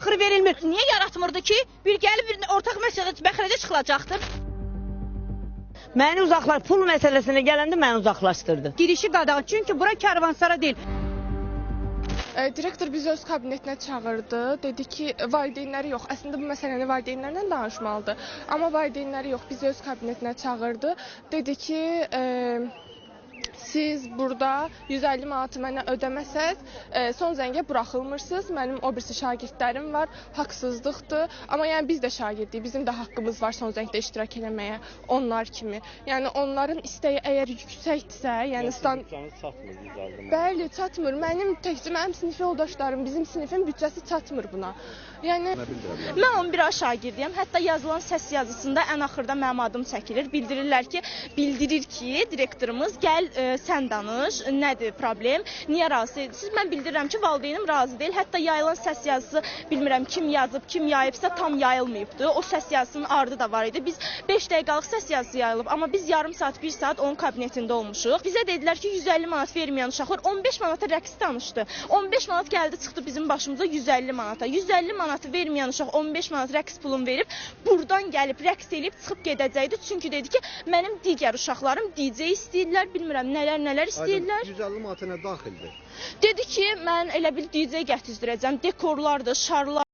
axırı verilmir. Niyə yaratmırdı ki, bir gəlib bir ortaq məsələdə bəxrəcə çıxılacaqdır? Məni pul məsələsinə gələndə məni uzaqlaşdırdı. Girişi qadağan, çünki bura karvansara deyil. Direktor bizi öz kabinetinə çağırdı. Dedi ki, valideynləri yox. Əslində bu məsələni valideynlərlə danışmalıdır. Amma valideynləri yox. Bizi öz kabinetinə çağırdı. Dedi ki, siz burada 150 manatı mənə ödəməsəz, son zəngə buraxılmırsınız. Mənim o birisi şagirdlərim var, haqsızlıqdır. Amma yəni biz də şagirdik, bizim də haqqımız var son zəngdə iştirak eləməyə, onlar kimi. Yəni onların istəyi əgər yüksəkdirsə, yəni bəli, çatmır. Mənim sinif yoldaşlarım, bizim sinifin büdcəsi çatmır buna. Yəni mən 11 şagirdiyəm. Hətta yazılan səs yazısında ən axırda mənim adım çəkilir. Bildirir ki, direktorumuz gəl sən danış, nədir problem, niyə razı deyilsiniz? Mən bildirirəm ki, valideynim razı deyil. Hətta yayılan səs yazısı bilmirəm kim yazıb, kim yayıbsa tam yayılmayıbdı. O səs yazısının ardı da var idi. Biz 5 dəqiqəlik səs yazısı yayılıb, amma biz yarım saat, 1 saat onun kabinetində olmuşuq. Bizə dedilər ki, 150 manat verməyən uşaqlar 15 manata rəqs danışdı. 15 manat gəldi çıxdı bizim başımıza 150 manata. 150 manatı verməyən uşaq 15 manat rəqs pulunu verib, buradan gəlib rəqs eləyib çıxıb gedəcəkdi. Çünki dedi ki, mənim digər uşaqlarım DJ istəyirlər, bilmirəm nələr istəyirlər. 150 manata nə daxildir? Dedi ki, mən elə bil DJ gətizdirəcəm, dekorlardır, şarlar.